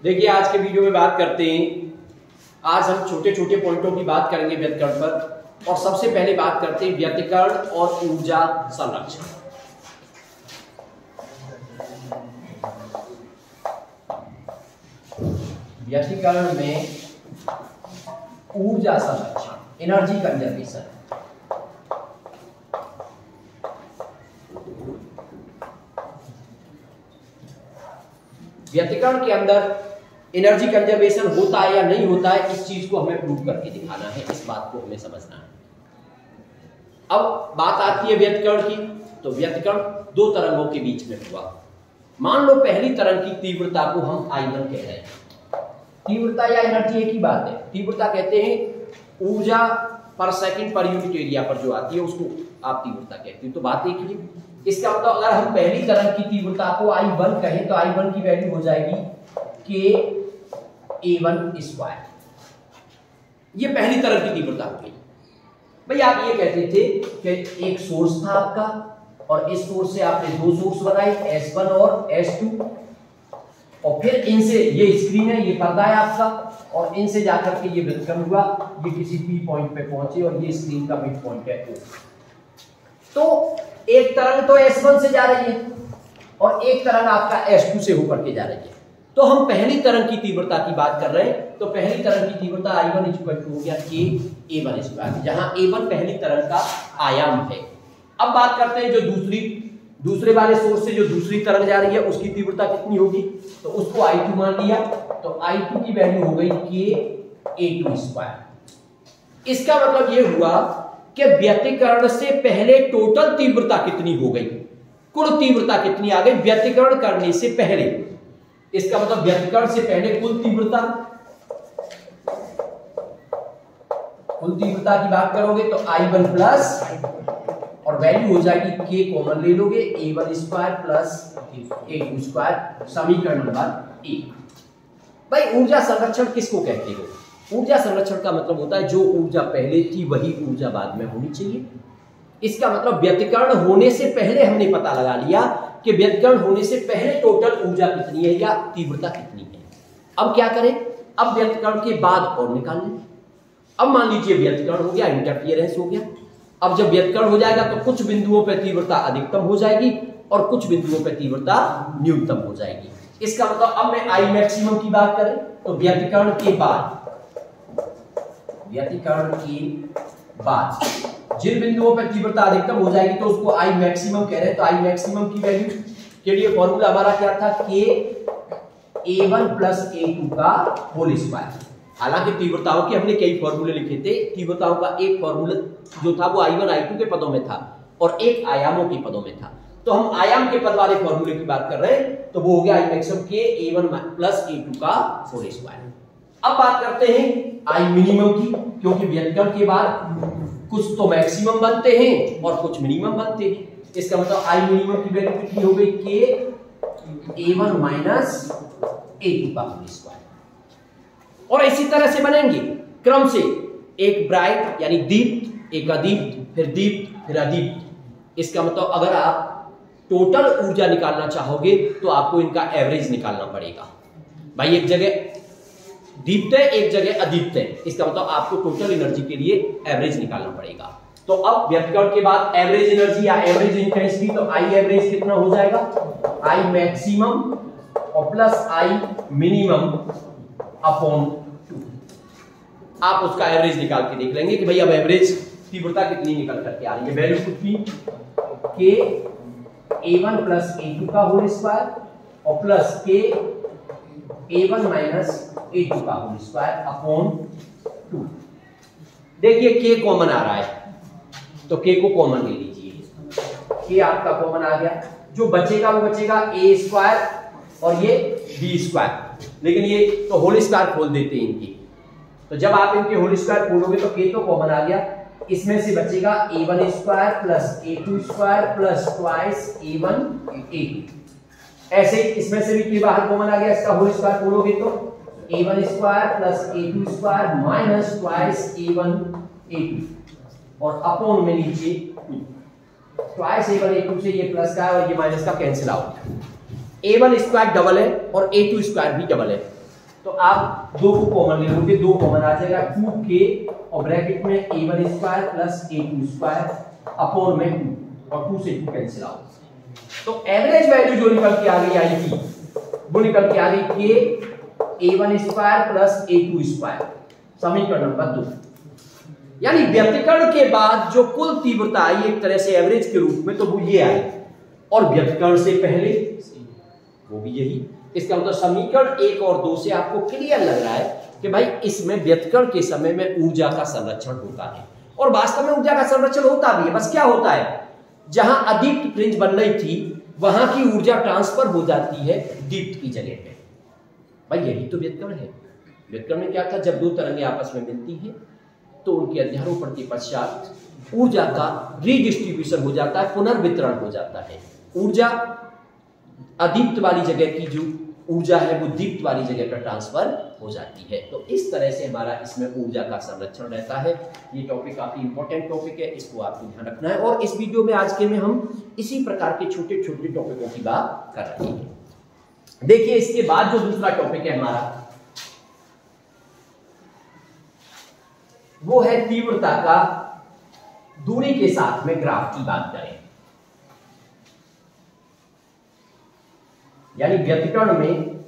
देखिए आज के वीडियो में बात करते हैं, आज हम छोटे छोटे पॉइंटों की बात करेंगे व्यतिकरण पर। और सबसे पहले बात करते हैं व्यतिकरण और ऊर्जा संरक्षण। व्यतिकरण में ऊर्जा संरक्षण, एनर्जी कंजर्वेशन। व्यतिकरण के अंदर एनर्जी कंजर्वेशन होता है या नहीं होता है, इस चीज को हमें प्रूव करके दिखाना है, इस बात को हमें समझना है। अब बात आती है व्यतिकरण की, तो व्यतिकरण दो तरंगों के बीच में हुआ। मान लो पहली तरंग की तीव्रता को हम I1 कह रहे हैं। तीव्रता या एनर्जी एक ही बात है। तीव्रता कहते हैं ऊर्जा पर सेकंड पर यूनिट एरिया पर जो आती है उसको आप तीव्रता कहते हैं। तो बात एक ही है। इसका मतलब अगर हम पहली तरंग की तीव्रता को I1 कहें तो I1 की वैल्यू हो जाएगी KA1 स्क्वायर। ये पहली तरंग की तीव्रता हो गई। भाई आप ये कहते थे कि एक सोर्स था आपका और इस सोर्स से आपने दो सोर्स बनाए S1 और S2, और फिर इनसे, ये स्क्रीन है, ये पर्दा है आपका, और इनसे जाकर के ये व्यतिकरण हुआ, ये किसी P पॉइंट पे पहुंचे और ये स्क्रीन का मिड पॉइंट है O। तो एक तरंग तो S1 से जा रही है और एक तरंग आपका S2 से होकर के जा रही है। तो हम पहली तरंग की तीव्रता की बात कर रहे हैं, तो पहली तरंग की तीव्रता I1 इक्वल टू हो गया KA1 स्क्वायर, जहां A1 पहली तरंग का आयाम है। अब बात करते हैं जो दूसरे वाले सोर्स से जो दूसरी तरंग जा रही है उसकी तीव्रता कितनी होगी, तो उसको I2 मान लिया, तो I2 की वैल्यू हो गई KA2 स्क्वायर। इसका मतलब ये हुआ कि व्यतिकरण से पहले टोटल तीव्रता कितनी हो गई, कुल तीव्रता कितनी आ गई व्यतिकरण करने से पहले। इसका मतलब व्यतिकरण से पहले कुल तीव्रता की बात करोगे तो I1 प्लस, और वैल्यू हो जाएगी K कॉमन ले लोगे, A1 square plus A2 square, समीकरण नंबर 1। भाई ऊर्जा संरक्षण किसको कहते हो? ऊर्जा संरक्षण का मतलब होता है जो ऊर्जा पहले थी वही ऊर्जा बाद में होनी चाहिए। इसका मतलब व्यतिकरण होने से पहले हमने पता लगा लिया कि व्यतिकरण होने से पहले टोटल ऊर्जा कितनी है या तीव्रता कितनी है। अब क्या करें? अब व्यतिकरण के बाद और निकाल लें। अब मान लीजिए व्यतिकरण हो गया, इंटरफियरेंस हो गया। अब जब व्यतिकरण हो जाएगा तो कुछ बिंदुओं पर तीव्रता अधिकतम हो जाएगी और कुछ बिंदुओं पर तीव्रता न्यूनतम हो जाएगी। इसका मतलब अब मैं I मैक्सिमम की बात करें तो व्यतिकरण के बाद जिन बिंदुओं पर तीव्रता अधिकतम हो जाएगी तो उसको I मैक्सिमम कह रहे हैं। तो I मैक्सिमम की वैल्यू के लिए फॉर्मूला हमारा क्या था? KA1 प्लस A2 का होल स्क्वायर। हालांकि तीव्रताओं के हमने कई फॉर्मूले लिखे थे, तीव्रताओं का एक फॉर्मूला जो था वो I1 I2 के पदों में था और एक आयामों के पदों में था। तो हम आयाम के पद वाले फॉर्मूले की बात कर रहे हैं, तो वो हो गया I maximum KA1 plus A2 का होल स्क्वायर। अब बात करते हैं I मिनिमम की, क्योंकि व्यतिकरण के बाद कुछ तो मैक्सिमम बनते हैं और कुछ मिनिमम बनते हैं। इसका मतलब I मिनिमम की वैल्यू कितनी हो गई? KA1 माइनस A2 का होल स्क्वायर। और इसी तरह से बनेंगे क्रम से, एक ब्राइट यानी दीप्त, एक अदीप्त, फिर दीप्त, फिर अदीप्त। इसका मतलब अगर आप टोटल ऊर्जा निकालना चाहोगे तो आपको इनका एवरेज निकालना पड़ेगा। भाई एक जगह दीप्त है, एक जगह अदीप्त है, इसका मतलब आपको टोटल एनर्जी के लिए एवरेज निकालना पड़ेगा। तो अब व्यतिकरण के बाद एवरेज एनर्जी या एवरेज इंटेंसिटी, तो I एवरेज कितना हो जाएगा? I मैक्सिमम और प्लस I मिनिमम अपॉन 2। आप उसका एवरेज निकाल के देख लेंगे कि भाई अब एवरेज तीव्रता कितनी निकल करके आ रही है। वैल्यू कितनी? KA1 प्लस A2 का होल स्क्वायर और प्लस KA1 माइनस A2 का होल स्क्वायर अपॉन 2। देखिए K कॉमन आ रहा है तो K को कॉमन ले लीजिए। K आपका कॉमन आ गया, जो बचेगा वो बचेगा A स्क्वायर और ये B स्क्वायर, लेकिन ये तो होल स्क्वायर खोल देते हैं इनकी। तो जब आप इनके होल स्क्वायर खोलोगे तो K तो कॉमन आ गया, इसमें से बचेगा A1 square plus A2 square plus twice A1 A2। ऐसे इसमें से भी K बाहर कॉमन आ गया, इसका होल स्क्वायर खोलोगे तो A1 square plus A2 square minus twice A1 A2 और अपॉन में नीचे ट्वाइस A1 A2 से ये प्लस का और ये माइनस का cancel out. A1 square double है और A2 स्क्वायर भी डबल है, तो आप 2 को कॉमन ले लोगे, 2 कॉमन आ जाएगा 2k और ब्रैकेट में a1 square plus a2 square upon में 2 और 2 से 2 कैंसिल आउट। तो एवरेज वैल्यू जो निकल के आ गई आई थी वो निकल के आ गई k a1 square plus a2 square, समीकरण नंबर 2। यानी व्यतिकरण के बाद जो कुल तीव्रता आई एक तरह से एवरेज के रूप में, तो वो ये आई, और व्यतिकरण से पहले वो भी यही। इसका मतलब समीकरण 1 और 2 से आपको क्लियर लग रहा है कि भाई इसमें व्यतिकरण के समय में ऊर्जा का संरक्षण होता है, और वास्तव में ऊर्जा का संरक्षण होता भी है। बस क्या होता है, जहां अदीप्त फ्रिंज बन रही थी वहां की ऊर्जा ट्रांसफर हो जाती है दीप्त की जगह पे। भाई यही तो व्यतिकरण है। व्यतिकरण में क्या था, जब 2 तरंगें आपस में मिलती हैं तो उनके अध्यारोपण के पश्चात ऊर्जा का रीडिस्ट्रीब्यूशन हो जाता है, पुनर्वितरण हो जाता है। ऊर्जा अदीप्त वाली जगह की जो ऊर्जा है वो दीप्त वाली जगह पर ट्रांसफर हो जाती है। तो इस तरह से हमारा इसमें ऊर्जा का संरक्षण रहता है। ये टॉपिक काफी इंपॉर्टेंट टॉपिक है, इसको आपको ध्यान रखना है। और इस वीडियो में आज के में हम इसी प्रकार के छोटे छोटे टॉपिकों की बात कर रहे हैं। देखिए इसके बाद जो दूसरा टॉपिक है हमारा वो है तीव्रता का दूरी के साथ में ग्राफ की बात करें। यानी व्यतिकरण में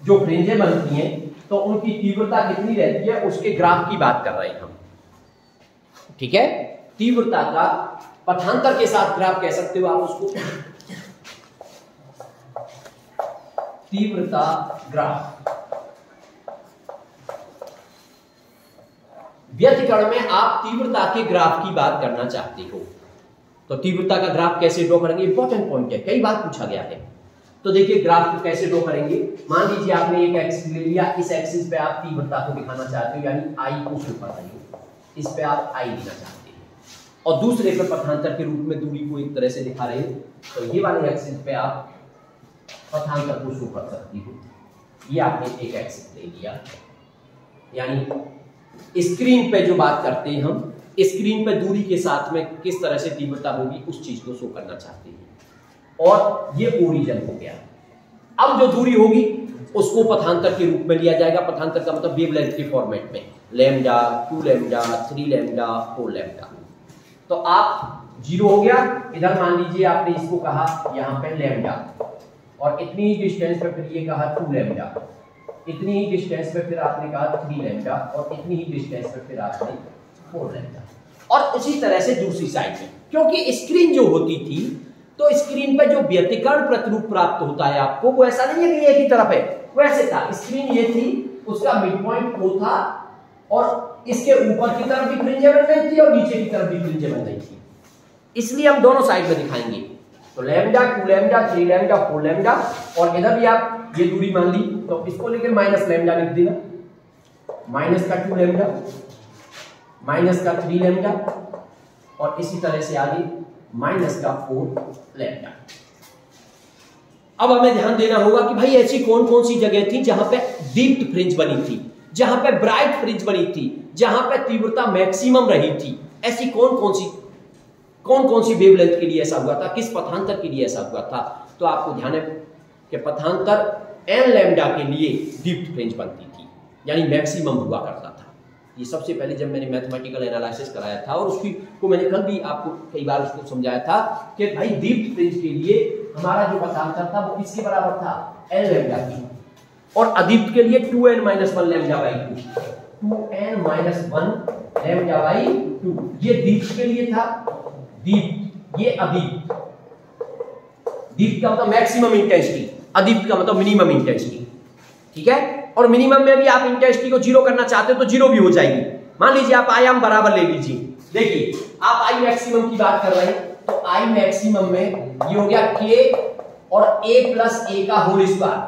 जो फ्रिंजें बनती हैं तो उनकी तीव्रता कितनी रहती है उसके ग्राफ की बात कर रहे हैं हम। ठीक है, तीव्रता का पथांतर के साथ ग्राफ कह सकते हो आप उसको, तीव्रता ग्राफ। व्यतिकरण में आप तीव्रता के ग्राफ की बात करना चाहते हो तो तीव्रता का ग्राफ कैसे ड्रॉ करेंगे, इंपॉर्टेंट पॉइंट है, कई बार पूछा गया है। तो देखिए ग्राफ को कैसे ड्रॉ करेंगे। मान लीजिए आपने एक एक्सिस ले लिया, इस एक्सिस पे आप तीव्रता को दिखाना चाहते हो, यानी आई को शो कर रहे हो, इस पे आप आई देना चाहते हैं, और दूसरे पे पथांतर के रूप में दूरी को एक तरह से दिखा रहे हो, तो ये वाले एक्सिस पे आप पथांतर को शो कर सकती हो। ये आपने एक एक्सिस ले लिया, यानी स्क्रीन पे जो बात करते हैं हम, स्क्रीन पे दूरी के साथ में किस तरह से तीव्रता होगी उस चीज को शो करना चाहते हैं, और ये ओरिजिन हो गया। अब जो दूरी होगी उसको पथांतर के रूप में लिया जाएगा। पथांतर का मतलब वेवलेंथ के फॉर्मेट में, लैम्डा, 2 लैम्डा, 3 लैम्डा, 4 लैम्डा। तो आप 0 हो गया, इधर मान लीजिए आपने इसको कहा यहाँ पे लैम्डा, और इतनी ही डिस्टेंस पे फिर ये कहा 2 लैम्डा, इतनी ही डिस्टेंस पे फिर आपने कहा 3 लैम्डा, और इतनी ही डिस्टेंस पे फिर आपने 4 लैम्डा, और उसी तरह से दूसरी साइड में। क्योंकि स्क्रीन जो होती थी तो स्क्रीन पे जो व्यतिकरण प्रतिरूप प्राप्त होता है आपको, वो ऐसा नहीं है कि एक ही तरफ है, वैसे था। स्क्रीन ये थी, उसका मिड पॉइंट वो था, और इसके ऊपर की तरफ भी फ्रिंजें बन रही थी और नीचे की तरफ भी फ्रिंजें बन रही थी। इसलिए हम दोनों साइड में दिखाएंगे, तो लैम्डा, 2 लैम्डा, 3 लैम्डा, 4 लैम्डा, और इधर भी आप ये दूरी मान ली तो इसको लेकर माइनस लैम्डा लिख देना, माइनस का 2 लैम्डा, माइनस का 3 लैम्डा, और इसी तरह से आगे माइनस का 4 लैम्डा। अब हमें ध्यान देना होगा कि भाई ऐसी कौन कौन सी जगह थी जहां पे दीप्त फ्रिंज बनी थी, जहां पे ब्राइट फ्रिंज बनी थी, जहां पे तीव्रता मैक्सिमम रही थी। ऐसी कौन कौन सी वेवलेंथ के लिए ऐसा हुआ था, किस पथांतर के लिए ऐसा हुआ था। तो आपको ध्यान है कि पथांतर n लैम्डा के लिए दीप्त फ्रिंज बनती थी, यानी मैक्सिमम हुआ करता था। ये सबसे पहले जब मैंने मैथमेटिकल एनालिसिस कराया था, और उसकी को मैंने कल भी आपको कई बार उसको समझाया था कि भाई दीप्त फ्रिंज के लिए हमारा जो पथांतर था वो किसके बराबर था, n लैम्डा की, और अदीप्त के लिए 2n - 1 lambda by 2, 2n - 1 lambda by 2। ये दीप्त के लिए था, दीप्त, ये अदीप्त। दीप्त का मतलब मैक्सिमम इंटेंसिटी, अदीप्त का मतलब मिनिमम इंटेंसिटी। ठीक है, और मिनिमम में भी आप इंटेंसिटी को 0 करना चाहते हो तो 0 भी हो जाएगी। मान लीजिए आप आयाम बराबर ले लीजिए, देखिए आप आई मैक्सिमम की बात कर रहे हैं, तो आई मैक्सिमम में ये हो गया k और a प्लस a का होल स्क्वायर,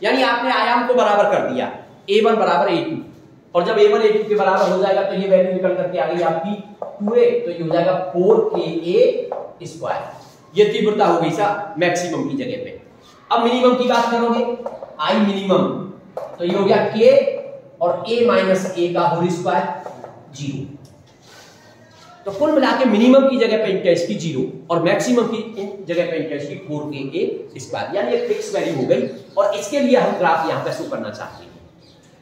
यानी आपने आयाम को बराबर कर दिया, a1 बराबर a2, और जब a1 a2 के बराबर हो जाएगा तो ये वैल्यू निकल करके आ गई आपकी 2a, तो ये हो जाएगा 4ka स्क्वायर। ये तीव्रता हो गई सा मैक्सिमम की जगह पे। अब मिनिमम की बात करोगे, आई मिनिमम, तो ये हो गया k और a माइनस a का होल स्क्वायर 0। तो कुल मिला के मिनिमम की जगह पे इंटेंसिटी 0 और मैक्सिमम की जगह पे इंटेंसिटी 4ka स्क्वायर, यानी एक फिक्स वैल्यू हो गई, और इसके लिए हम ग्राफ यहां पे शो करना चाहते हैं।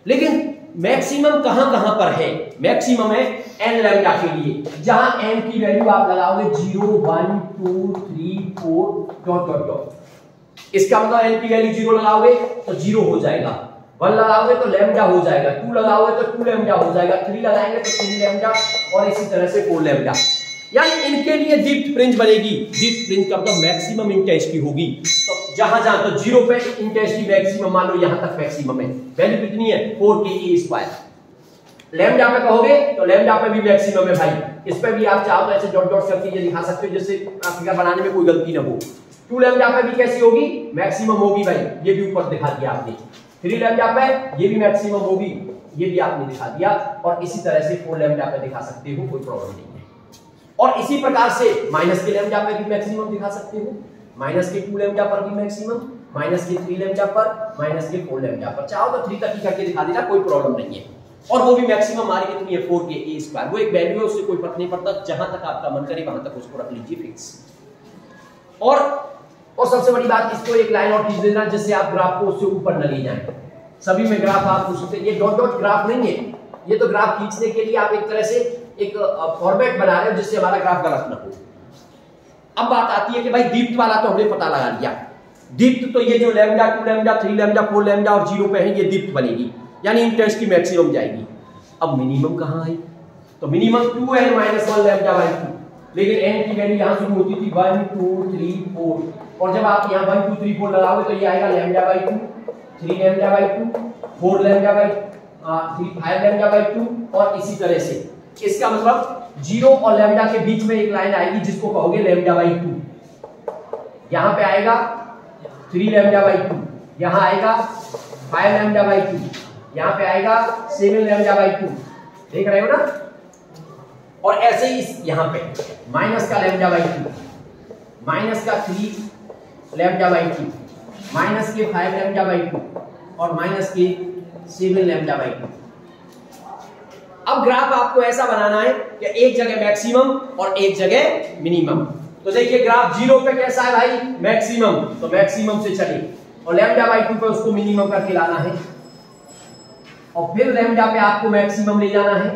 लेकिन मैक्सिमम कहां कहां पर है? मैक्सिमम है n लैम्डा के लिए, जहां n की वैल्यू आप लगाओगे 0 1 2 3 4 डॉट डॉट डॉट। इसका मतलब n की वैल्यू 0 लगाओगे तो 0 हो जाएगा, 1 लगाओगे तो लैम्डा हो जाएगा, 2 लगाओगे तो 2 लैम्डा हो जाएगा, 3 लगाएंगे तो 3 लैम्डा, और इसी तरह से 4 लैम्डा। यानी इनके लिए डीप्थ फ्रिंज बनेगी। डीप्थ फ्रिंज का मतलब मैक्सिमम इंटेंसिटी होगी। तो जहां जहां तो 0 पे इंटेंसिटी मैक्सिमम, मान लो यहां तक मैक्सिमम है, वैल्यू कितनी है 4ka²। लैम्डा पे कहोगे तो लैम्डा पे भी मैक्सिमम है भाई। इस पे भी आप चाहो तो ऐसे डॉट डॉट करके ये दिखा सकते हो जिससे फिगर बनाने में कोई गलती ना हो। 2 लैम्डा पे भी कैसी होगी? मैक्सिमम होगी भाई, ये भी ऊपर दिखा दिया आपने। 3 लैम्डा पे ये भी मैक्सिमम होगी, ये भी आपने दिखा दिया, और इसी तरह से 4 लैम्डा पे दिखा सकते हो, कोई प्रॉब्लम नहीं है। और इसी प्रकार से माइनस के लैम्डा पे भी मैक्सिमम दिखा सकते हो, माइनस के 2 लैम्डा पर भी मैक्सिमम, माइनस के 3 लैम्डा पर, माइनस के 4 लैम्डा पर। चाहो तो 3 तक ही करके दिखा देना, कोई प्रॉब्लम नहीं है। और वो भी मैक्सिमम हमारी कितनी है 4ka²। वो एक वैल्यू है, उससे कोई फर्क नहीं पड़ता, जहां तक आपका मन करे वहां तक उसको रख लीजिए फिक्स। और सबसे बड़ी बात, इसको एक लाइन और खींच देना जिससे आप ग्राफ को उससे ऊपर न ले जाएं। सभी में ग्राफ आप पूछ सकते हैं, ये डॉट डॉट ग्राफ नहीं है, ये तो ग्राफ खींचने के लिए आप एक तरह से एक फॉर्मेट बना रहे हो जिससे हमारा ग्राफ गलत ना हो। अब बात आती है कि भाई दीप्त वाला तो हमने पता लगा लिया। दीप्त तो ये जो लैम्डा 2 लैम्डा 3 लैम्डा 4 लैम्डा और 0 पे है, ये दीप्त बनेगी, यानी इंटेंसिटी मैक्सिमम जाएगी। अब मिनिमम कहां है? तो मिनिमम 2n - 1 लैम्डा/2, लेकिन n की वैल्यू यहां शुरू होती थी 1 2 3 4, और जब आप यहां 1 2 3 4 लगाओगे तो ये आएगा λ/2, 3 λ/2, 4 λ/2, 5 λ/2, और इसी तरह से। इसका मतलब 0 और लैम्डा के बीच में एक लाइन आएगी जिसको कहोगे λ/2। यहां पे आएगा 3 λ/2, यहां आएगा 5 λ/2, यहां पे आएगा 7 λ/2, देख रहे हो ना। और ऐसे ही यहां पे माइनस का λ/2, माइनस का 3 λ/2, माइनस के 5 λ/2, और माइनस के 7 λ/2। अब ग्राफ आपको ऐसा बनाना है कि एक जगह मैक्सिमम और एक जगह मिनिमम। तो देखिए ग्राफ 0 पे कैसा है भाई? मैक्सिमम, तो मैक्सिमम से चले, और λ/2 पे उसको मिनिमम करके लाना है, और फिर लैम्डा पे आपको मैक्सिमम ले जाना है,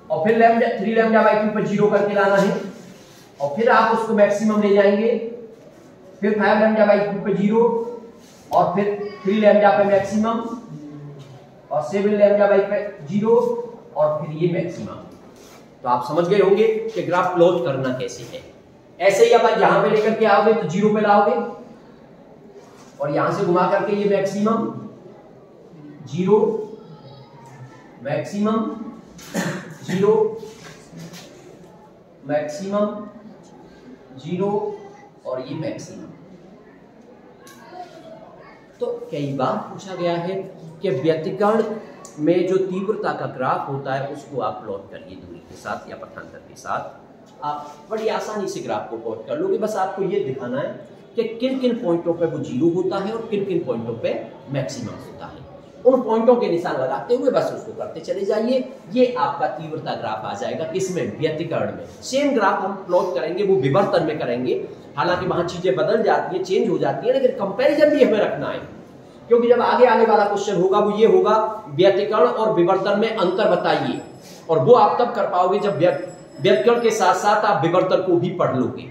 और फिर 3 λ/2 पे 0 करके लाना है, और फिर आप उसको मैक्सिमम ले जाएंगे, फिर 5 λ/2 पे 0, और फिर 3 लैम्डा पे मैक्सिमम, और 7 λ/2 पे 0, और फिर ये मैक्सिमम। तो आप समझ गए होंगे कि ग्राफ प्लॉट करना कैसे है। ऐसे ही आप यहां पे लेकर के आओगे तो 0 पे लाओगे, और यहां से घुमा करके ये मैक्सिमम 0 मैक्सिमम 0 मैक्सिमम 0 और ये मैक्सिमम। तो कई बार पूछा गया है कि व्यतिकरण में जो तीव्रता का ग्राफ होता है उसको आप प्लॉट करिए दूरी के साथ या पथांतर के साथ। आप बड़ी आसानी से ग्राफ को प्लॉट कर लोगे। बस आपको ये दिखाना है कि किन किन पॉइंटों पे वो 0 होता है और किन किन पॉइंटों पे मैक्सिमम होता है। उन पॉइंटों के निशान लगाते हुए बस उसको करते चले जाइए। ये आपका तीव्रता ग्राफ आ जाएगा। किसमें? व्यतिकरण में। सेम ग्राफ हम प्लॉट करेंगे, वो विवर्तन में करेंगे। हालांकि वहां चीजें बदल जाती है, चेंज हो जाती है, लेकिन कंपैरिजन भी हमें रखना है, क्योंकि जब आगे आने वाला क्वेश्चन होगा वो ये होगा व्यतिकरण और विवर्तन में अंतर बताइए, और वो आप तब कर पाओगे जब व्यतिकरण के साथ साथ आप विवर्तन को भी पढ़ लोगे।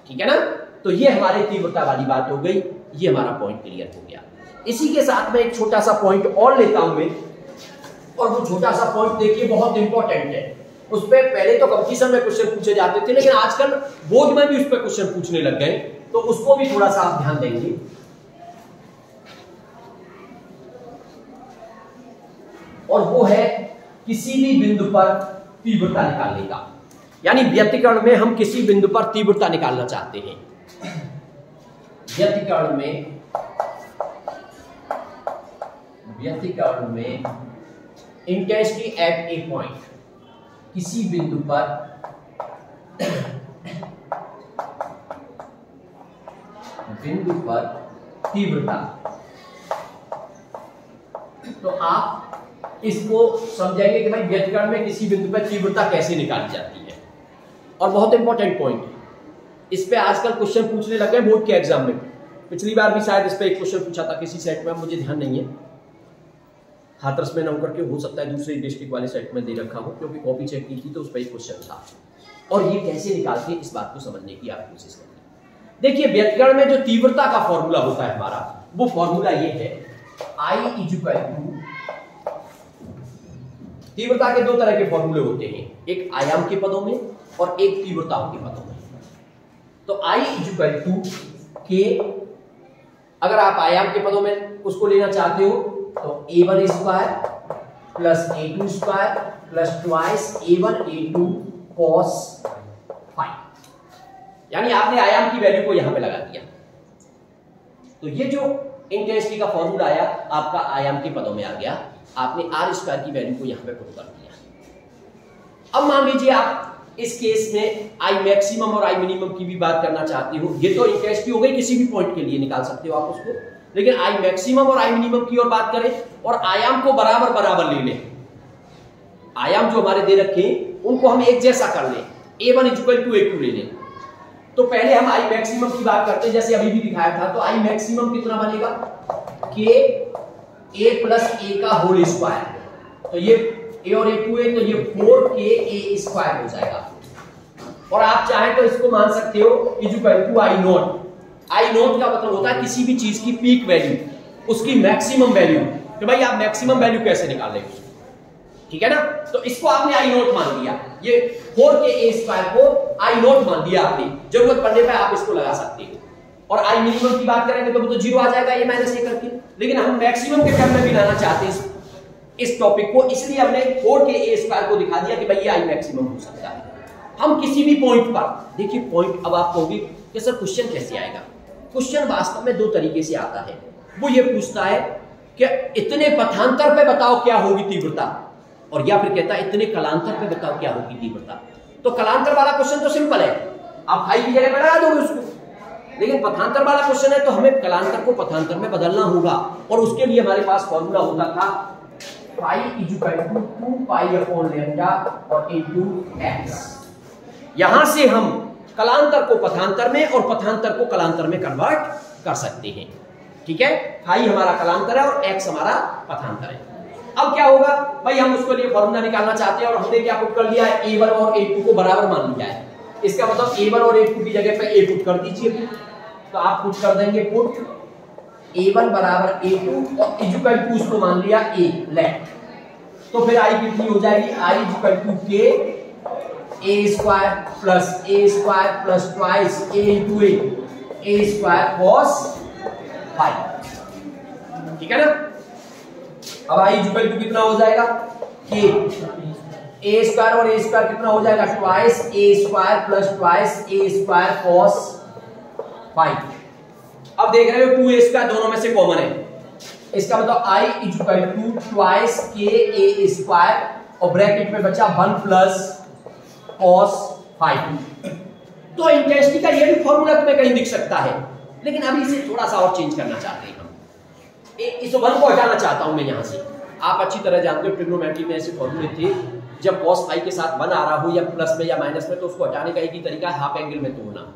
ठीक है ना? तो ये हमारी तीव्रता वाली बात हो गई, ये हमारा पॉइंट क्लियर हो गया। इसी के साथ में एक छोटा सा पॉइंट और लेता हूं मैं, और वो छोटा सा पॉइंट देखिए बहुत इंपॉर्टेंट है। उस पे पहले तो कंपटीशन में क्वेश्चन पूछे जाते थे, लेकिन आजकल बोर्ड में भी उस पर क्वेश्चन पूछने लग गए, तो उसको भी थोड़ा सा आप ध्यान देंगे। और वो है किसी भी बिंदु पर तीव्रता निकालने का। यानी व्यतिकरण में हम किसी बिंदु पर तीव्रता निकालना चाहते हैं। व्यतिकरण में इंटेंसिटी एट ए पॉइंट, किसी बिंदु पर तीव्रता। तो आप इसको समझेंगे कि भाई व्यतिकरण में किसी बिंदु पर तीव्रता कैसे निकाली जाती है, और बहुत इंपॉर्टेंट पॉइंट है। इस पे आजकल क्वेश्चन पूछने लगे बोर्ड के एग्जाम में। पिछली बार भी शायद इस पे एक क्वेश्चन पूछा था किसी सेट में, मुझे ध्यान नहीं है। हाथरस में नाम करके, हो सकता है दूसरे डिस्ट्रिक्ट वाले सेट में दे रखा हो, क्योंकि कॉपी चेक की थी तो उस पर एक क्वेश्चन था। और ये कैसे निकालते हैं इस बात को समझने की आप कोशिश करिए। देखिए व्यतिकरण में जो तीव्रता का फॉर्मूला होता है हमारा, वो फॉर्मूला ये है I इक्वल टू, तीव्रता के दो तरह के फॉर्मूले होते हैं, एक आयाम के पदों में और एक तीव्रताओं के पदों में। तो I इक्वल टू के, अगर आप आयाम के पदों में उसको लेना चाहते हो तो a1 square plus a2 square plus twice a1 a2 cos phi, यानी आपने आयाम की वैल्यू को यहां पे लगा दिया। तो ये जो इंटेंसिटी का फॉर्मूला आया आपका आयाम के पदों में आ गया, आपने r स्क्वायर की वैल्यू को यहां पे पुट कर दिया। अब मान लीजिए आप इस केस में I मैक्सिमम और I मिनिमम की भी बात करना चाहते हो, ये तो इंटेंसिटी हो गई, किसी भी पॉइंट के लिए निकाल सकते हो आप उसको, लेकिन I मैक्सिमम और I मिनिमम की ओर बात करें और आयाम को बराबर बराबर ले लें, आयाम जो हमारे दे रखे हैं उनको हम एक जैसा कर लें, a1 इक्वल टू a2 ले लें। तो पहले हम I मैक्सिमम की बात करते हैं, जैसे अभी भी दिखाया था। तो I मैक्सिमम कितना बनेगा, k a प्लस a का होल स्क्वायर, तो ये a और a2 है तो ये 4k a स्क्वायर हो जाएगा। और आप चाहें तो इसको मान सकते हो equal to I naught. I naught का मतलब होता है किसी भी चीज की पीक वैल्यू, उसकी मैक्सिमम वैल्यू। तो भाई आप मैक्सिमम वैल्यू कैसे निकालें, ठीक है ना। तो इसको आपने I नोट मान लिया, ये 4k a स्क्वायर को I नोट मान दिया आपने, जरूरत पड़ने पर आप इसको लगा सकते हो। और I मिनिमम की बात करेंगे तो वो तो जीरो आ जाएगा ये माइनस ए करके, लेकिन हम मैक्सिमम के टर्म में भी लाना चाहते हैं इस टॉपिक को, इसलिए हमने 4k a स्क्वायर को दिखा दिया कि भाई ये I मैक्सिमम हो सकता है। हम किसी भी पॉइंट पर, देखिए पॉइंट, अब आप कहोगे कि सर क्वेश्चन कैसे आएगा। क्वेश्चन वास्तव में दो तरीके से आता है। वो ये पूछता है कि इतने पथांतर पे बताओ क्या होगी तीव्रता, और या फिर कहता है इतने कलांतर पे बताओ क्या होगी तीव्रता। तो कलांतर वाला क्वेश्चन तो सिंपल है, आप फाई की जगह लगा दोगे उसको, लेकिन पथांतर वाला क्वेश्चन है तो हमें कलांतर को पथांतर में बदलना होगा, और उसके लिए हमारे पास फॉर्मूला होता था phi equal to 2 pi upon lambda और इनटू x। यहां से हम कलांतर को पथांतर में और पथांतर को कलांतर में कन्वर्ट कर सकते हैं, ठीक है। फाई हमारा कलांतर है और x हमारा पथांतर है। अब क्या होगा भाई, हम उसके लिए फॉर्मूला निकालना चाहते हैं और हमने क्या पुट कर लिया है, a1 और a2 को बराबर मान लिया है। इसका मतलब a1 और a2 की जगह पे a पुट कर दीजिए, तो आप पुट कर देंगे पुट a1 बराबर a2 और इक्वल टू उसको मान लिया a लेफ्ट, तो फिर I कितनी हो जाएगी, I equal to k a square plus twice a into a square cos phi, ठीक है ना। अब I इक्वल टू कितना हो जाएगा, k a स्क्वायर और a स्क्वायर कितना हो जाएगा, twice a square plus twice a square cos phi. अब देख रहे हो 2a स्क्वायर दोनों में से कॉमन है, इसका मतलब I equal to twice k a square और ब्रैकेट में बचा 1 प्लस cos फाई। तो इंटेंसिटी का ये भी फॉर्मूला तुम्हें कहीं दिख सकता है, लेकिन अभी इसे थोड़ा सा और चेंज करना चाहते हैं हम, इस 1 को हटाना चाहता हूं मैं यहां से। आप अच्छी तरह जानते हो ट्रिग्नोमेट्री में ऐसे फॉर्मूले थे, जब cos फाई के साथ 1 आ रहा हो या प्लस में या माइनस में, तो उसको हटाने का एक ही तरीका है हाफ एंगल में तो होना।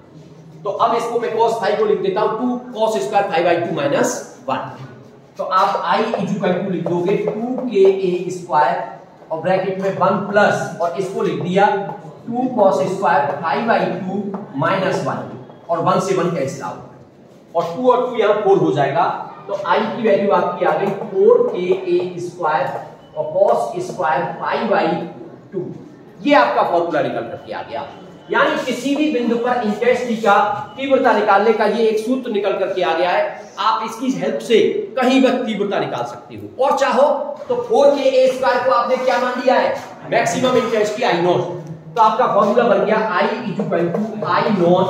तो अब इसको मैं cos फाई को लिख देता हूं 2 cos square phi by 2 minus 1। तो आप I इक्वल टू लिख दोगे 2k a स्क्वायर और ब्रैकेट में 1 प्लस और इसको लिख दिया 2 cos square phi by 2 minus 1 और 1 से 1 कैंसिल आउट और 2 और 2 यहाँ 4 हो जाएगा। तो I की वैल्यू आपकी आ गई 4k a स्क्वायर और cos स्क्वायर फाई बाई 2। ये आपका फॉर्मूला निकल करके आ गया। यानी किसी भी बिंदु पर इंटेंसिटी का तीव्रता निकालने का ये एक सूत्र निकल करके आ गया है। आप इसकी हेल्प से कहीं भी तीव्रता निकाल सकते हो, और चाहो तो 4k a स्क्वायर को आपने क्या मान लिया है, मैक्सिमम इंटेंसिटी I नॉट। तो आपका फॉर्मूला बन गया I equal to I naught,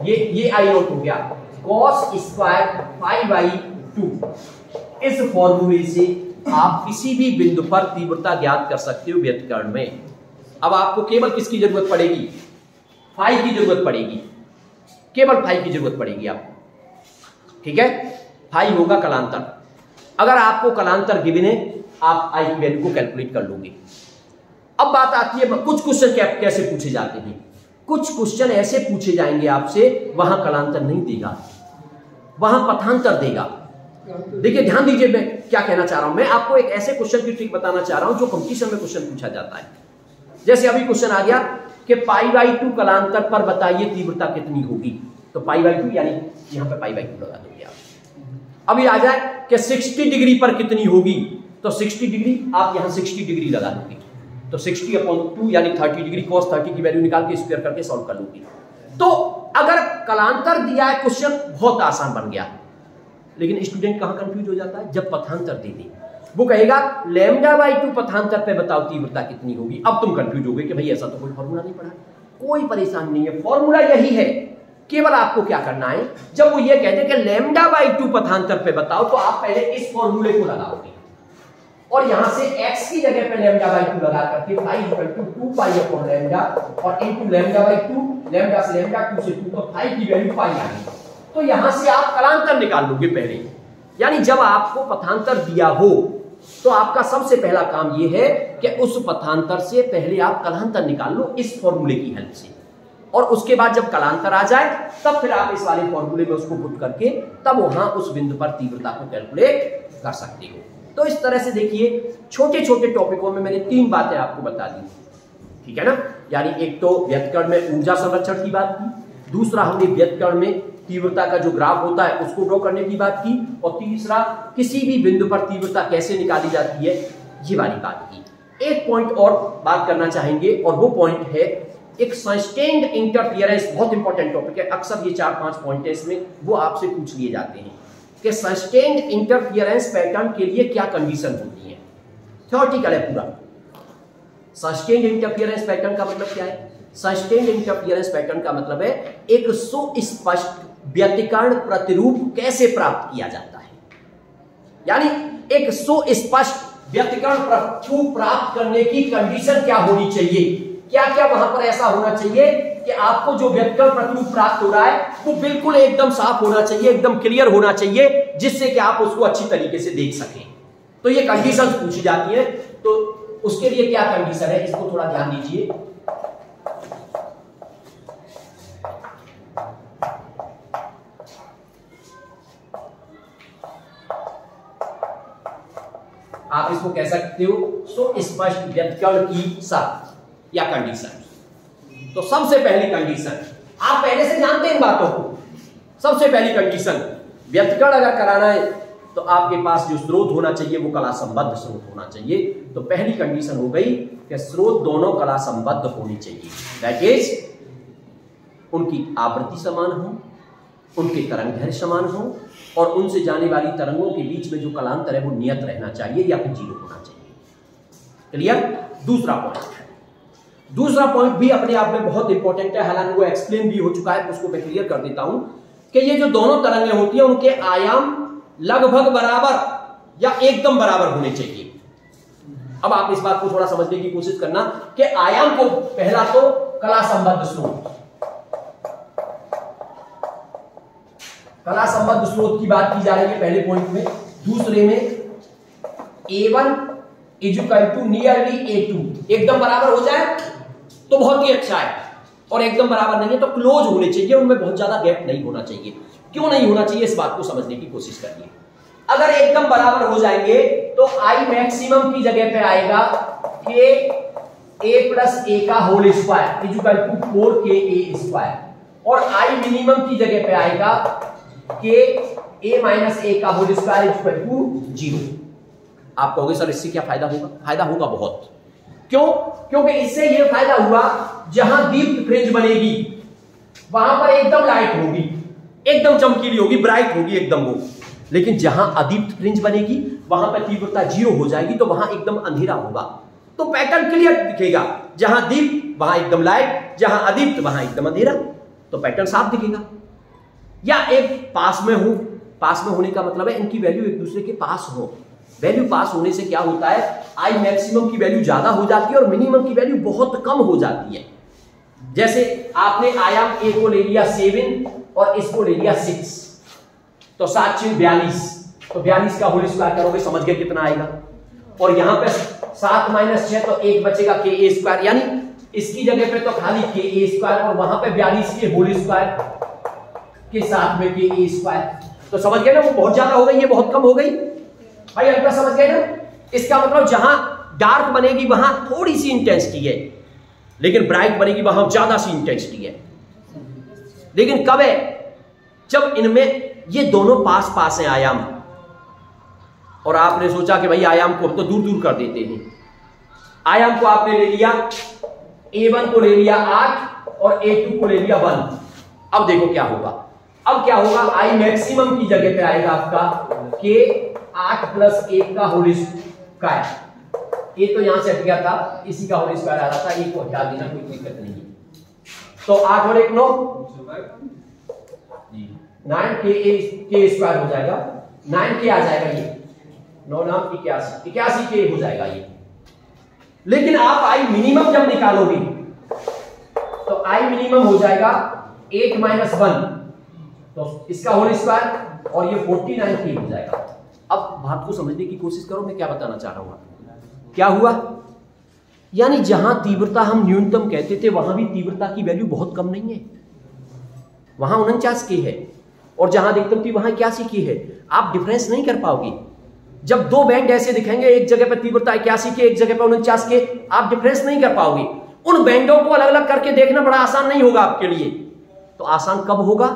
ये I नॉट हो गया cos स्क्वायर फाई बाई 2। इस फॉर्मूले से आप किसी भी बिंदु पर तीव्रता ज्ञात कर सकते हो व्यतिकरण में। अब आपको केवल किसकी जरूरत पड़ेगी, फाई की जरूरत पड़ेगी, केवल फाई की जरूरत पड़ेगी आपको, ठीक है। फाई होगा कलांतर। अगर आपको कलांतर गिवन है, आप I की वैल्यू को कैलकुलेट कर लोगे। अब बात आती है कुछ क्वेश्चन कैसे पूछे जाते हैं। कुछ क्वेश्चन ऐसे पूछे जाएंगे आपसे, वहां कलांतर नहीं देगा, वहां पथांतर देगा। देखिए ध्यान दीजिए मैं क्या कहना चाह रहा हूं। मैं आपको एक ऐसे क्वेश्चन की ट्रिक बताना चाह रहा हूं जो कंपटीशन में क्वेश्चन पूछा जाता है। जैसे अभी क्वेश्चन आ गया कि π/2 कलांतर पर बताइए तीव्रता कितनी होगी, तो π/2 यानी यहां पे π/2 लगा दोगे आप। अभी आ जाए कि 60 डिग्री पर कितनी होगी, तो 60 डिग्री आप यहां 60 डिग्री लगा दोगे, तो 60/2 यानी 30 डिग्री, cos 30 की वैल्यू निकाल के स्क्वायर करके सॉल्व कर लोगे। तो अगर कलांतर दिया है क्वेश्चन बहुत आसान बन गया, लेकिन स्टूडेंट कहां कंफ्यूज हो जाता है, जब पथांतर दे दे वो कहेगा λ/2 पथांतर पे बताओ तीव्रता कितनी होगी। अब तुम कंफ्यूज हो गए कि भाई ऐसा तो कोई फॉर्मूला नहीं पढ़ा। कोई परेशानी नहीं है, फॉर्मूला यही है। केवल आपको क्या करना है, जब वो ये कहते हैं कि λ/2 पथांतर पे बताओ, तो आप पहले इस फॉर्मूले को लगाओगे और यहां से x की जगह पे λ/2 लगा करके φ 2π/λ और इनटू λ/2, लैम्डा से लैम्डा 2 से 2, तो फाई की वैल्यू पाई आ गई। तो यहां से आप कलांतर निकाल लोगे पहले। यानी जब आपको पथांतर दिया हो तो आपका सबसे पहला काम यह है कि उस पथांतर से पहले आप कलांतर निकाल लो इस फॉर्मूले की हेल्प से, और उसके बाद जब कलांतर आ जाए तब फिर आप इस वाले फॉर्मूले में उसको पुट करके तब वहां उस बिंदु पर तीव्रता को कैलकुलेट कर सकते हो। तो इस तरह से देखिए छोटे छोटे टॉपिकों में मैंने 3 बातें आपको बता दी, ठीक है ना। यानी एक तो व्यतकर्ण में ऊर्जा संरक्षण की बात की, दूसरा हमने व्यतकर्ण में तीव्रता का जो ग्राफ होता है उसको ड्रॉ करने की बात की, और तीसरा किसी भी बिंदु पर तीव्रता कैसे निकाली जाती है ये वाली बात की। एक पॉइंट और बात करना चाहेंगे और वो पॉइंट है एक सस्टेन्ड इंटरफियरेंस। बहुत इंपॉर्टेंट टॉपिक है, अक्सर ये 4-5 पॉइंट है इसमें, वो आपसे पूछ लिए जाते हैं कि सस्टेन्ड इंटरफियरेंस पैटर्न के लिए क्या कंडीशन होती है। थ्योरेटिकल है पूरा। सस्टेन्ड इंटरफियरेंस पैटर्न का मतलब क्या है? सस्टेन्ड इंटरफियरेंस पैटर्न का मतलब है एक सुस्पष्ट व्यतिकरण प्रतिरूप कैसे प्राप्त किया जाता है। यानी एक सुस्पष्ट व्यतिकरण प्रतिरूप प्राप्त करने की कंडीशन क्या होनी चाहिए, क्या क्या वहां पर ऐसा होना चाहिए कि आपको जो व्यतिकरण प्रतिरूप प्राप्त हो रहा है वो बिल्कुल एकदम साफ होना चाहिए, एकदम क्लियर होना चाहिए, जिससे कि आप उसको अच्छी तरीके से देख सकें। तो ये कंडीशंस पूछी जाती है, तो उसके लिए क्या कंडीशन है इसको थोड़ा ध्यान दीजिए। आप इसको कह सकते हो सुस्पष्ट व्यतिकरण की शर्त या कंडीशन। तो सबसे पहली कंडीशन, आप पहले से जानते हैं इन बातों को। सबसे पहली कंडीशन, व्यतिकरण अगर कराना है तो आपके पास जो स्रोत होना चाहिए वो कला संबद्ध स्रोत होना चाहिए। तो पहली कंडीशन हो गई कि स्रोत दोनों कला संबद्ध होनी चाहिए। दैट इज उनकी आवृत्ति समान हो, उनके तरंग दैर्घ्य समान हो, और उनसे जाने वाली तरंगों के बीच में जो कलांतर है वो नियत रहना चाहिए या फिर 0 होना चाहिए। क्लियर? दूसरा पॉइंट भी अपने आप में बहुत इंपॉर्टेंट है, हालांकि वो एक्सप्लेन भी हो चुका है, उसको मैं क्लियर कर देता हूं कि ये जो दोनों तरंगें होती हैं उनके आयाम लगभग बराबर या एकदम बराबर होने चाहिए। अब आप इस बात को थोड़ा समझने की कोशिश करना कि आयाम को पहला तो कला संबद्ध स्रोत, कला संबद्ध स्रोत की बात की जा रही है पहले पॉइंट में। दूसरे में A1 = नियरली A2 एकदम बराबर हो जाए तो बहुत ही अच्छा है, और एकदम बराबर नहीं है तो क्लोज होने चाहिए, उनमें बहुत ज्यादा गैप नहीं होना चाहिए। क्यों नहीं होना चाहिए इस बात को समझने की कोशिश करिए। अगर एकदम बराबर हो जाएंगे तो I मैक्सिमम की जगह पे आएगा K A+A का होल स्क्वायर = 4KA², और I मिनिमम की जगह पे आएगा K A-A का होल स्क्वायर = 0। आप कहोगे सर इससे क्या फायदा होगा? फायदा होगा बहुत। क्यों? क्योंकि इससे यह फायदा हुआ जहां दीप्त फ्रिंज बनेगी वहां पर एकदम लाइट होगी, एकदम चमकीली होगी, ब्राइट होगी एकदम वो। लेकिन जहां अदीप्त फ्रिंज बनेगी वहां पर तीव्रता 0 हो जाएगी, तो वहां एकदम अंधेरा होगा। तो पैटर्न क्लियर दिखेगा, जहां दीप्त वहां एकदम लाइट, जहां अदीप्त वहां एकदम अंधेरा, तो पैटर्न साफ दिखेगा। या एक पास में हो, पास में होने का मतलब है इनकी वैल्यू एक दूसरे के पास हो। वैल्यू पास होने से क्या होता है, I मैक्सिमम की वैल्यू ज्यादा हो जाती है और मिनिमम की वैल्यू बहुत कम हो जाती है। जैसे आपने आयाम A को ले लिया 7 और इसको ले लिया 6, तो 7 × 42, तो 42 का होल स्क्वायर करोगे, समझ गए कितना आएगा। और यहां पे 7 - 6 तो 1 बचेगा KA², यानी इसकी जगह पे तो खाली KA² और वहां पे 42 के होल स्क्वायर के साथ में KA²। तो समझ गए ना, वो बहुत ज्यादा हो गई, ये बहुत कम हो गई भाई, अल्ट्रा समझ गए ना। इसका मतलब जहां डार्क बनेगी वहां थोड़ी सी इंटेंसिटी है, लेकिन ब्राइट बनेगी वहां ज्यादा सी इंटेंसिटी है। लेकिन कब है? जब इनमें ये दोनों पास पास हैं आयाम, और आपने सोचा कि भाई आयाम को हम तो दूर दूर कर देते हैं। आयाम को आपने ले लिया, A1 को ले लिया 8 और A2 को ले लिया 1। अब देखो क्या होगा, अब क्या होगा, आई मैक्सिमम की जगह पे आएगा आपका K 8 प्लस 1 का होल स्क्वायर। ये तो यहां से हट गया था, इसी का होल स्क्वायर आ रहा था, एक को हटा देना, कोई दिक्कत नहीं है। तो 8 और 1 9 9 K स्क्वायर हो जाएगा, 9K आ जाएगा, ये 9 नाम 81 K हो जाएगा ये। लेकिन आप आई मिनिमम जब निकालोगे तो आई मिनिमम हो जाएगा 8 माइनस 1, तो इसका होल स्क्वायर, और ये 49K हो जाएगा। अब बात को समझने की कोशिश करो, मैं क्या बताना चाह रहा हूं। क्या हुआ, यानी जहां तीव्रता हम न्यूनतम कहते थे वहां भी तीव्रता की वैल्यू बहुत कम नहीं है, वहां 49K है, और जहां अधिकतम थी वहां 81 की है। आप डिफरेंस नहीं कर पाओगे। जब दो बैंड ऐसे दिखेंगे, एक जगह पर तीव्रता 81 के, एक जगह पर 49K, आप डिफरेंस नहीं कर पाओगे। उन बैंडों को अलग अलग करके देखना बड़ा आसान नहीं होगा आपके लिए। तो आसान कब होगा?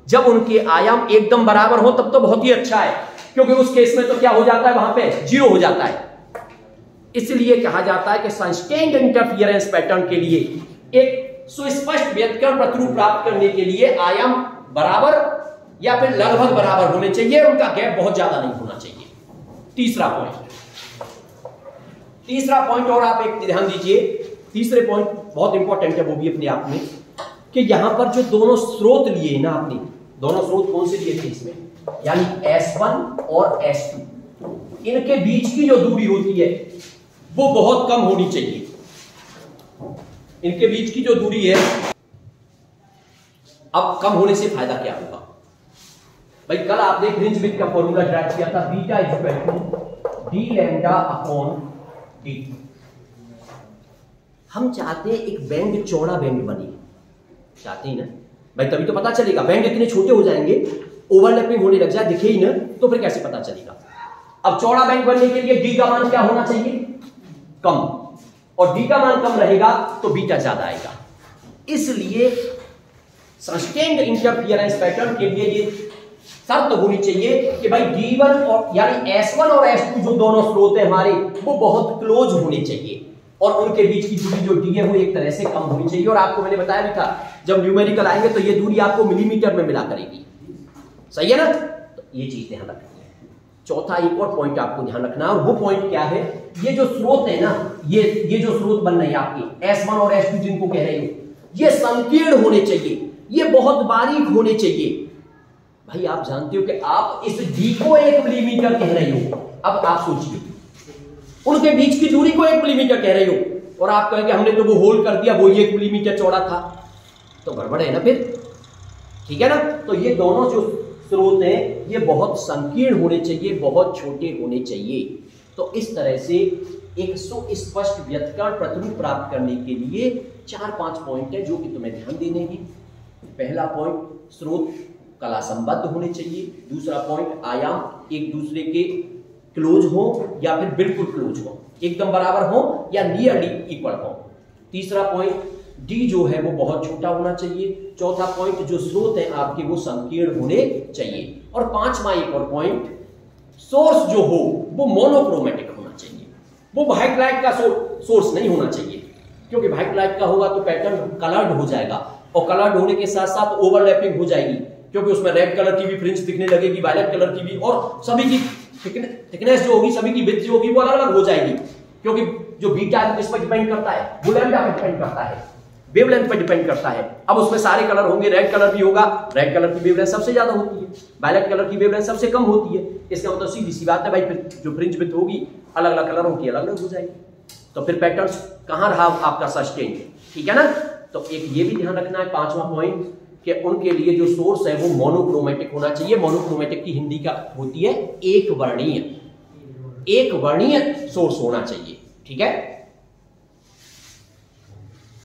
जब उनके आयाम एकदम बराबर हो, तब तो बहुत ही अच्छा है, क्योंकि उस केस में तो क्या हो जाता है, वहां पे 0 हो जाता है। इसलिए कहा जाता है कि सस्टेन्ड इंटरफियरेंस पैटर्न के लिए, एक सुस्पष्ट व्यतिकरण प्रतिरूप प्राप्त करने के लिए आयाम बराबर या फिर लगभग बराबर होने चाहिए, उनका गैप बहुत ज्यादा नहीं होना चाहिए। तीसरा पॉइंट और आप एक ध्यान दीजिए, तीसरे पॉइंट बहुत इंपॉर्टेंट है वो भी अपने आप में, कि यहां पर जो दोनों स्रोत लिए ना आपने, दोनों स्रोत कौन से लिए थे इसमें, यानी S1 और S2, इनके बीच की जो दूरी होती है वो बहुत कम होनी चाहिए। इनके बीच की जो दूरी है, अब कम होने से फायदा क्या होगा भाई? कल आपने फ्रिंज विड्थ का फॉर्मूला ड्राइव किया था, beta equal to D lambda upon d. हम चाहते हैं एक बैंड चौड़ा बैंड बने, चाहते हैं ना भाई, तभी तो पता चलेगा। बैंड इतने छोटे हो जाएंगे, ओवरलैपिंग होने लग जाए, दिखे ही ना, तो फिर कैसे पता चलेगा? अब चौड़ा बैंड बनने के लिए डी का मान क्या होना चाहिए? कम, और डी का मान कम रहेगा तो बीटा ज्यादा आएगा। इसलिए सस्टेन्ड इंटरफियरेंस पैटर्न के लिए ये शर्त होनी चाहिए कि भाई D1 और यानी S1 और S2 जो दोनों स्रोत है हमारे, वो बहुत क्लोज होने चाहिए, और उनके बीच की दूरी जो D है वो एक तरह से कम होनी चाहिए। और आपको मैंने बताया भी था, जब न्यूमेरिकल आएंगे तो ये दूरी आपको मिलीमीटर में मिला करेगी, सही है ना? तो ये चीज ध्यान रखनी है। चौथा एक और पॉइंट आपको ध्यान रखना है, और वो पॉइंट क्या है, ये जो स्रोत है ना, ये जो स्रोत बन रहे हैं आपके S1 और S2 जिनको कह रहे हो, ये संकीर्ण होने चाहिए, ये बहुत बारीक होने चाहिए। भाई आप जानते हो कि आप इस डी को 1 मिलीमीटर कह रहे हो, अब आप सोचिए उनके बीच की दूरी को 1 मिलीमीटर कह रहे हो, और आप कहेंगे हमने तो वो होल कर दिया, वो 1 मिलीमीटर चौड़ा था, तो गड़बड़ है ना फिर, ठीक है ना? तो ये दोनों जो स्रोत हैं ये बहुत संकीर्ण होने चाहिए, बहुत छोटे होने चाहिए। तो इस तरह से एक सुस्पष्ट व्यतिकरण प्रतिरूप प्राप्त करने के लिए 4-5 पॉइंट है जो कि तुम्हें ध्यान देने हैं। पहला पॉइंट, स्रोत कला संबद्ध होने चाहिए। दूसरा पॉइंट, आयाम एक दूसरे के क्लोज हो या फिर बिल्कुल क्लोज हो, एकदम बराबर हो या नियरली इक्वल हो। तीसरा पॉइंट, डी जो है वो बहुत छोटा होना चाहिए। चौथा पॉइंट, जो स्रोत है आपके वो संकीर्ण होने चाहिए। और पांचवा एक और पॉइंट, सोर्स जो हो वो मोनोक्रोमेटिक होना चाहिए, वो व्हाइट लाइट का सोर्स नहीं होना चाहिए, क्योंकि व्हाइट लाइट का होगा तो पैटर्न कलर्ड हो जाएगा, और कलर्ड होने के साथ साथ ओवरलैपिंग हो जाएगी, क्योंकि उसमें रेड कलर की भी फ्रिंज दिखने लगेगी, वायलेट कलर की भी, और सभी की थिकनेस जो होगी, सभी की विड्थ जो होगी वो अलग अलग हो जाएगी, क्योंकि जो बीटा है इस पर डिपेंड करता है, वो लैम्डा पर डिपेंड करता है, वेवलेंथ पर डिपेंड करता है। अब उसमें सारे कलर होंगे, रेड कलर भी होगा, रेड कलर की वेवलेंथ सबसे ज्यादा होती है, वायलेट कलर की वेवलेंथ सबसे कम होती है। इसका मतलब सीधी सी बात है भाई, फिर जो फ्रिंज विड्थ होगी अलग अलग कलरों की अलग अलग हो जाएगी, तो फिर पैटर्न कहां रहा आपका सस्टेन, ठीक है ना? तो एक ये भी ध्यान रखना है, पांचवा पॉइंट, कि उनके लिए जो सोर्स है वो मोनोक्रोमेटिक होना चाहिए। मोनोक्रोमेटिक की हिंदी का होती है एक वर्णीय सोर्स होना चाहिए, ठीक है?